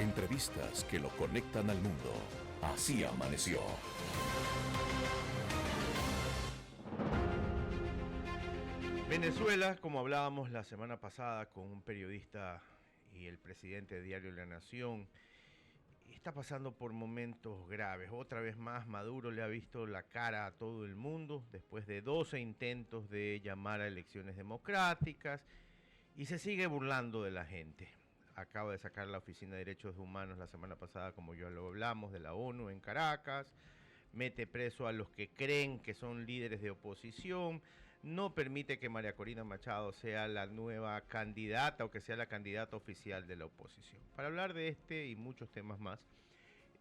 Entrevistas que lo conectan al mundo. Así amaneció. Venezuela, como hablábamos la semana pasada con un periodista y el presidente de Diario La Nación, está pasando por momentos graves. Otra vez más, Maduro le ha visto la cara a todo el mundo después de 12 intentos de llamar a elecciones democráticas y se sigue burlando de la gente. Acaba de sacar la Oficina de Derechos Humanos la semana pasada, como ya lo hablamos, de la ONU en Caracas. Mete preso a los que creen que son líderes de oposición. No permite que María Corina Machado sea la nueva candidata o que sea la candidata oficial de la oposición. Para hablar de este y muchos temas más,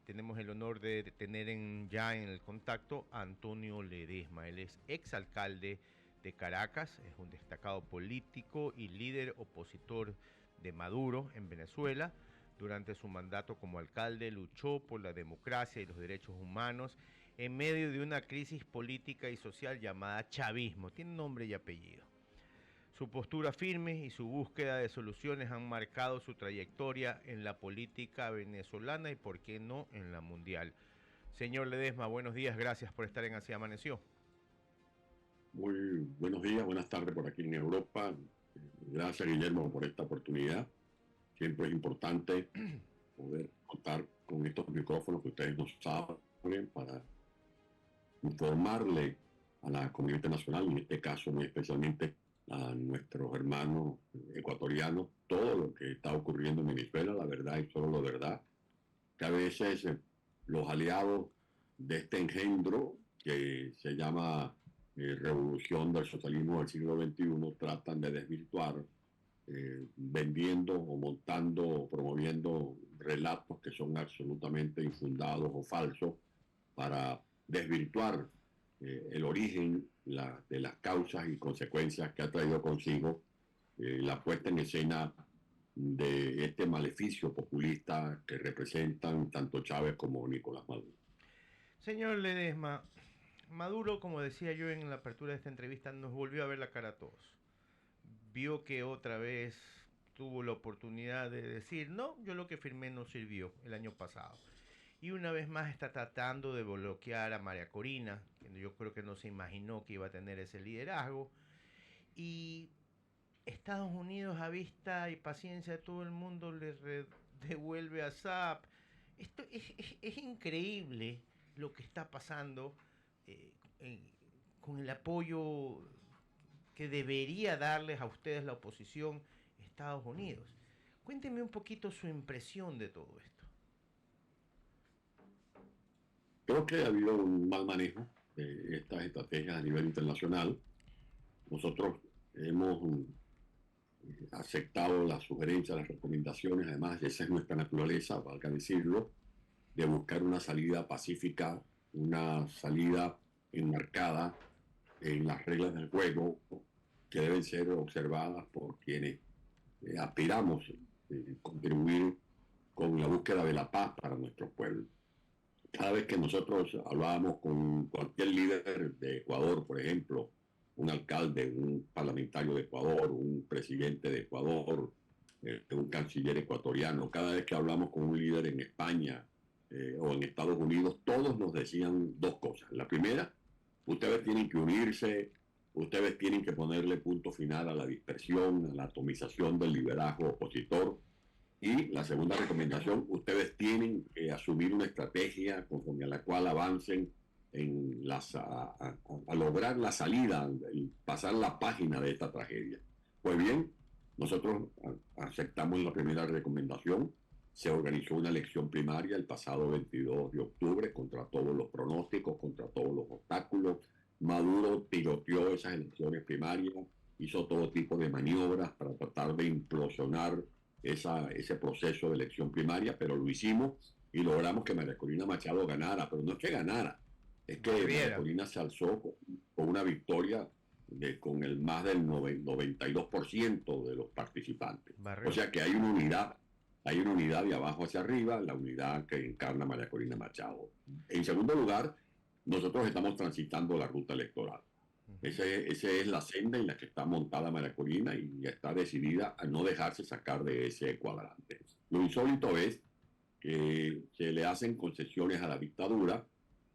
tenemos el honor de tener ya en el contacto a Antonio Ledesma. Él es exalcalde de Caracas, es un destacado político y líder opositor de Maduro en Venezuela. Durante su mandato como alcalde luchó por la democracia y los derechos humanos en medio de una crisis política y social llamada chavismo. Tiene nombre y apellido. Su postura firme y su búsqueda de soluciones han marcado su trayectoria en la política venezolana y, por qué no, en la mundial. Señor Ledesma, buenos días, gracias por estar en Así Amaneció. Muy buenos días, buenas tardes por aquí en Europa. Gracias, Guillermo, por esta oportunidad. Siempre es importante poder contar con estos micrófonos que ustedes nos saben para informarle a la comunidad internacional, en este caso muy especialmente a nuestros hermanos ecuatorianos, todo lo que está ocurriendo en Venezuela, la verdad y solo la verdad, que a veces los aliados de este engendro que se llama revolución del socialismo del siglo XXI tratan de desvirtuar, vendiendo o montando o promoviendo relatos que son absolutamente infundados o falsos para desvirtuar el origen de las causas y consecuencias que ha traído consigo la puesta en escena de este maleficio populista que representan tanto Chávez como Nicolás Maduro. Señor Ledesma, Maduro, como decía yo en la apertura de esta entrevista, nos volvió a ver la cara a todos. Vio que otra vez tuvo la oportunidad de decir, no, yo lo que firmé no sirvió el año pasado. Y una vez más está tratando de bloquear a María Corina, que yo creo que no se imaginó que iba a tener ese liderazgo. Y Estados Unidos, a vista y paciencia de todo el mundo, le devuelve a Saab. Esto es increíble lo que está pasando con el apoyo que debería darles a ustedes la oposición Estados Unidos. Cuéntenme un poquito su impresión de todo esto. Creo que ha habido un mal manejo de estas estrategias a nivel internacional. Nosotros hemos aceptado las sugerencias, las recomendaciones, además esa es nuestra naturaleza, valga decirlo, de buscar una salida pacífica, una salida enmarcada en las reglas del juego que deben ser observadas por quienes aspiramos a contribuir con la búsqueda de la paz para nuestro pueblo. Cada vez que nosotros hablábamos con cualquier líder de Ecuador, por ejemplo, un alcalde, un parlamentario de Ecuador, un presidente de Ecuador, un canciller ecuatoriano, cada vez que hablamos con un líder en España o en Estados Unidos, todos nos decían dos cosas. La primera, ustedes tienen que unirse, ustedes tienen que ponerle punto final a la dispersión, a la atomización del liderazgo opositor. Y la segunda recomendación, ustedes tienen que asumir una estrategia conforme a la cual avancen en a lograr la salida y pasar la página de esta tragedia. Pues bien, nosotros aceptamos la primera recomendación. Se organizó una elección primaria el pasado 22 de octubre contra todos los pronósticos, contra todos los obstáculos. Maduro tiroteó esas elecciones primarias, hizo todo tipo de maniobras para tratar de implosionar ese proceso de elección primaria, pero lo hicimos y logramos que María Corina Machado ganara, pero no es que ganara, es que María Corina se alzó con una victoria con el más del 92% de los participantes. O sea que hay una unidad de abajo hacia arriba, la unidad que encarna María Corina Machado. En segundo lugar, nosotros estamos transitando la ruta electoral. Esa es la senda en la que está montada María Corina y está decidida a no dejarse sacar de ese cuadrante. Lo insólito es se le hacen concesiones a la dictadura,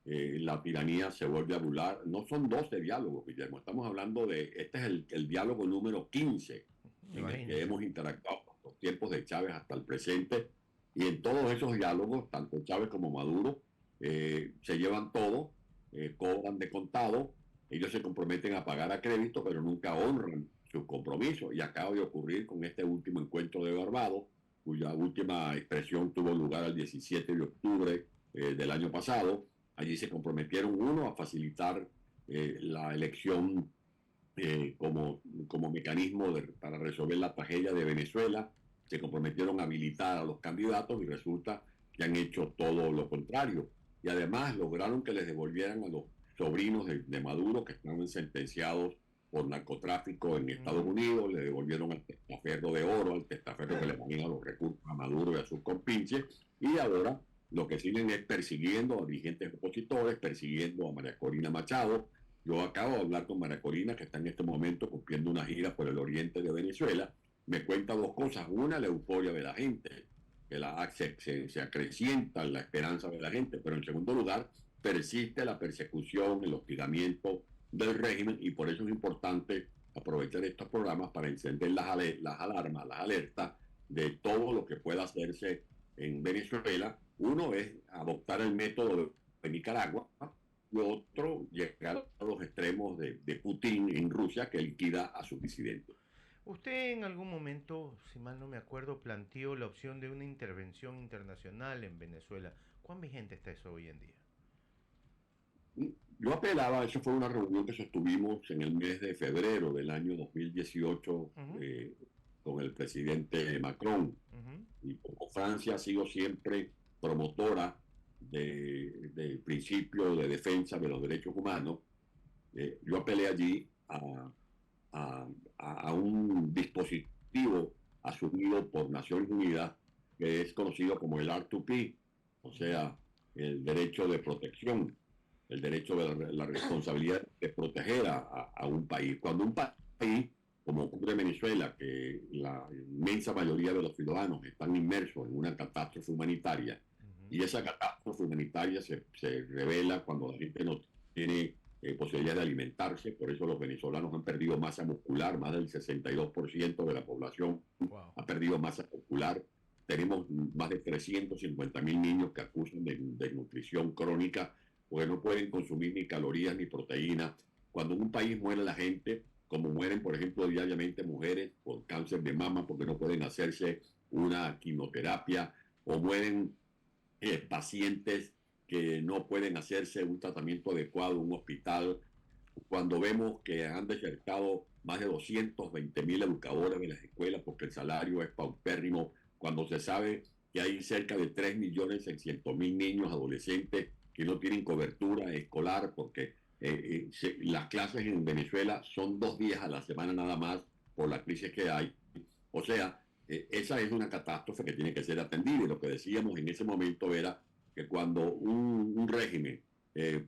la tiranía se vuelve a burlar. No son 12 diálogos, Guillermo, estamos hablando este es el diálogo número 15 en el que hemos interactuado los tiempos de Chávez hasta el presente, y en todos esos diálogos, tanto Chávez como Maduro, se llevan todo, cobran de contado, ellos se comprometen a pagar a crédito, pero nunca honran sus compromisos, y acaba de ocurrir con este último encuentro de Barbados, cuya última expresión tuvo lugar el 17 de octubre del año pasado. Allí se comprometieron, uno, a facilitar la elección como mecanismo para resolver la tragedia de Venezuela. Se comprometieron a habilitar a los candidatos y resulta que han hecho todo lo contrario. Y además lograron que les devolvieran a los sobrinos de Maduro, que estaban sentenciados por narcotráfico en Estados Unidos, le devolvieron el testaferro de oro, el testaferro que le ponía los recursos a Maduro y a sus compinches, y ahora lo que siguen es persiguiendo a dirigentes opositores, persiguiendo a María Corina Machado. Yo acabo de hablar con María Corina, que está en este momento cumpliendo una gira por el oriente de Venezuela. Me cuenta dos cosas. Una, la euforia de la gente, que se acrecienta la esperanza de la gente, pero en segundo lugar, persiste la persecución, el hostigamiento del régimen, y por eso es importante aprovechar estos programas para encender las alarmas, las alertas de todo lo que pueda hacerse en Venezuela. Uno es adoptar el método de Nicaragua, y otro, llegar a los extremos de Putin en Rusia, que liquida a sus disidentes. Usted en algún momento, si mal no me acuerdo, planteó la opción de una intervención internacional en Venezuela. ¿Cuán vigente está eso hoy en día? Yo apelaba, eso fue una reunión que sostuvimos en el mes de febrero del año 2018 con el presidente Macron. Y como Francia ha sido siempre promotora del principio de defensa de los derechos humanos, yo apelé allí a un dispositivo asumido por Naciones Unidas que es conocido como el R2P, o sea, el derecho de protección, el derecho de la responsabilidad de proteger a un país. Cuando un país, como ocurre en Venezuela, que la inmensa mayoría de los ciudadanos están inmersos en una catástrofe humanitaria, y esa catástrofe humanitaria se revela cuando la gente no tiene posibilidad de alimentarse. Por eso los venezolanos han perdido masa muscular, más del 62% de la población ha perdido masa muscular. Tenemos más de 350.000 niños que acusan de nutrición crónica, porque no pueden consumir ni calorías ni proteínas. Cuando en un país muere la gente, como mueren, por ejemplo, diariamente mujeres por cáncer de mama porque no pueden hacerse una quimioterapia, o mueren pacientes que no pueden hacerse un tratamiento adecuado en un hospital, cuando vemos que han desertado más de 220.000 educadores de las escuelas porque el salario es paupérrimo, cuando se sabe que hay cerca de 3.600.000 niños, adolescentes que no tienen cobertura escolar porque las clases en Venezuela son 2 días a la semana nada más por la crisis que hay. O sea, esa es una catástrofe que tiene que ser atendida, y lo que decíamos en ese momento era que cuando un régimen,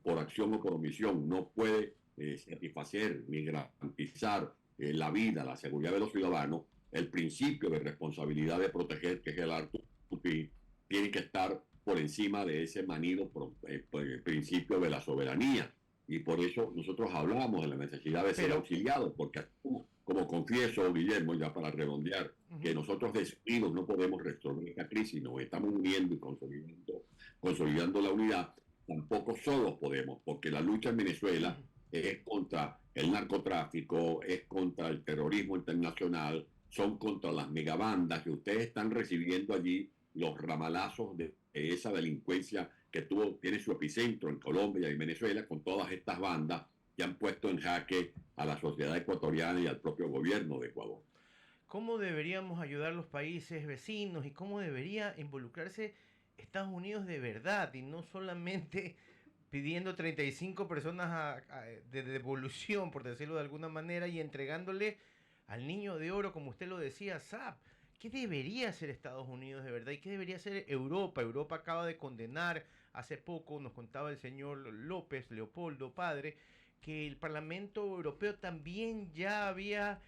por acción o por omisión, no puede satisfacer ni garantizar la vida, la seguridad de los ciudadanos, el principio de responsabilidad de proteger, que es el R2P, tiene que estar por encima de ese manido principio de la soberanía. Y por eso nosotros hablamos de la necesidad de ser auxiliados, porque como confieso, Guillermo, ya para redondear, que nosotros desunidos no podemos resolver esta crisis, nos estamos uniendo y consolidando la unidad, tampoco solos podemos, porque la lucha en Venezuela es contra el narcotráfico, es contra el terrorismo internacional, son contra las megabandas que ustedes están recibiendo allí, los ramalazos de esa delincuencia que tiene su epicentro en Colombia y en Venezuela, con todas estas bandas que han puesto en jaque a la sociedad ecuatoriana y al propio gobierno de Ecuador. ¿Cómo deberíamos ayudar a los países vecinos y cómo debería involucrarse Estados Unidos de verdad y no solamente pidiendo 35 personas de devolución, por decirlo de alguna manera, y entregándole al niño de oro, como usted lo decía, SAP? ¿Qué debería hacer Estados Unidos de verdad y qué debería hacer Europa? Europa acaba de condenar hace poco, nos contaba el señor López, Leopoldo, padre, que el Parlamento Europeo también ya había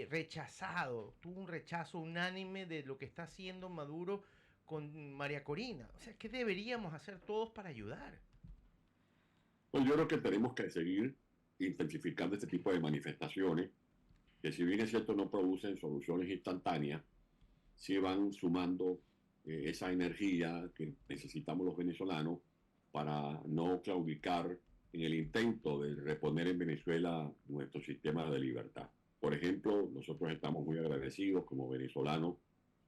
rechazado, tuvo un rechazo unánime de lo que está haciendo Maduro con María Corina. O sea, ¿qué deberíamos hacer todos para ayudar? Pues yo creo que tenemos que seguir intensificando este tipo de manifestaciones, que si bien es cierto no producen soluciones instantáneas, sí van sumando esa energía que necesitamos los venezolanos para no claudicar en el intento de reponer en Venezuela nuestro sistema de libertad. Por ejemplo, nosotros estamos muy agradecidos como venezolanos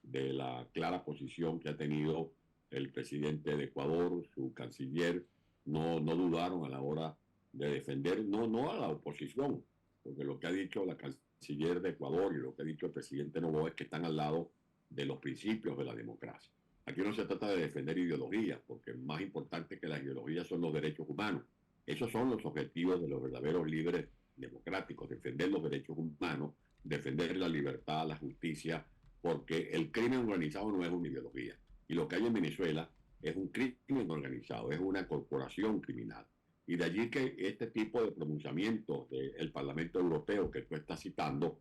de la clara posición que ha tenido el presidente de Ecuador, su canciller. No dudaron a la hora de defender, no a la oposición, porque lo que ha dicho la canciller de Ecuador y lo que ha dicho el presidente Noboa es que están al lado de los principios de la democracia. Aquí no se trata de defender ideologías, porque más importante que las ideologías son los derechos humanos. Esos son los objetivos de los verdaderos líderes democráticos, defender los derechos humanos, defender la libertad, la justicia, porque el crimen organizado no es una ideología. Y lo que hay en Venezuela es un crimen organizado, es una corporación criminal. Y de allí que este tipo de pronunciamientos del Parlamento Europeo que tú estás citando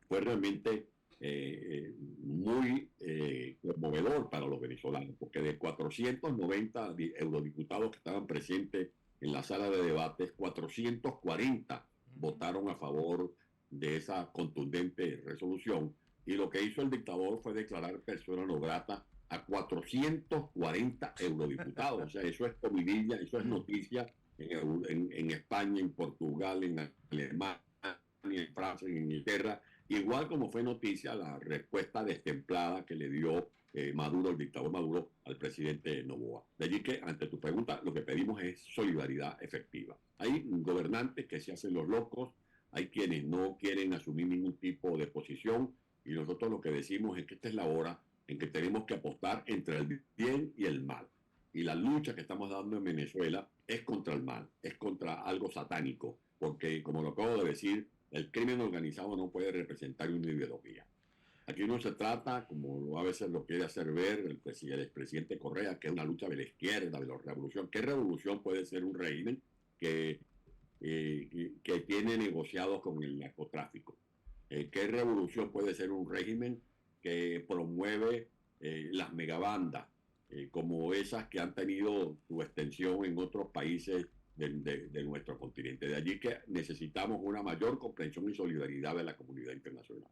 fue realmente muy conmovedor para los venezolanos, porque de 490 eurodiputados que estaban presentes en la sala de debates, 440 votaron a favor de esa contundente resolución. Y lo que hizo el dictador fue declarar persona no grata a 440 eurodiputados. O sea, eso es comidilla, eso es noticia en España, en Portugal, en Alemania, en Francia, en Inglaterra, igual como fue noticia la respuesta destemplada que le dio Maduro, el dictador Maduro, al presidente Noboa. De allí que, ante tu pregunta, lo que pedimos es solidaridad efectiva. Hay gobernantes que se hacen los locos, hay quienes no quieren asumir ningún tipo de posición, y nosotros lo que decimos es que esta es la hora en que tenemos que apostar entre el bien y el mal. Y la lucha que estamos dando en Venezuela es contra el mal, es contra algo satánico, porque, como lo acabo de decir, el crimen organizado no puede representar una ideología. Aquí no se trata, como a veces lo quiere hacer ver el expresidente Correa, que es una lucha de la izquierda, de la revolución. ¿Qué revolución puede ser un régimen que tiene negociados con el narcotráfico? ¿Qué revolución puede ser un régimen que promueve las megabandas, como esas que han tenido su extensión en otros países de nuestro continente? De allí que necesitamos una mayor comprensión y solidaridad de la comunidad internacional.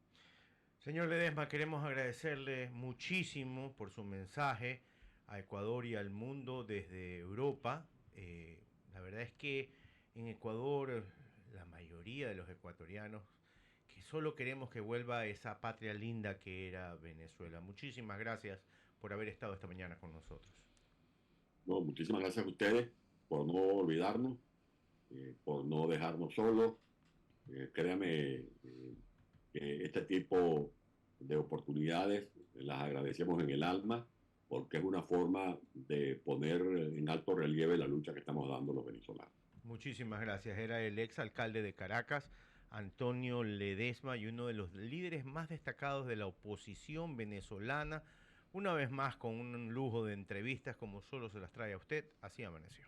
Señor Ledesma, queremos agradecerle muchísimo por su mensaje a Ecuador y al mundo desde Europa. La verdad es que en Ecuador la mayoría de los ecuatorianos que solo queremos que vuelva esa patria linda que era Venezuela. Muchísimas gracias por haber estado esta mañana con nosotros. Bueno, muchísimas gracias a ustedes por no olvidarnos, por no dejarnos solos. Créame que este tipo de oportunidades las agradecemos en el alma, porque es una forma de poner en alto relieve la lucha que estamos dando los venezolanos. Muchísimas gracias. Era el ex alcalde de Caracas, Antonio Ledesma, y uno de los líderes más destacados de la oposición venezolana. Una vez más con un lujo de entrevistas como solo se las trae a usted. Así amaneció.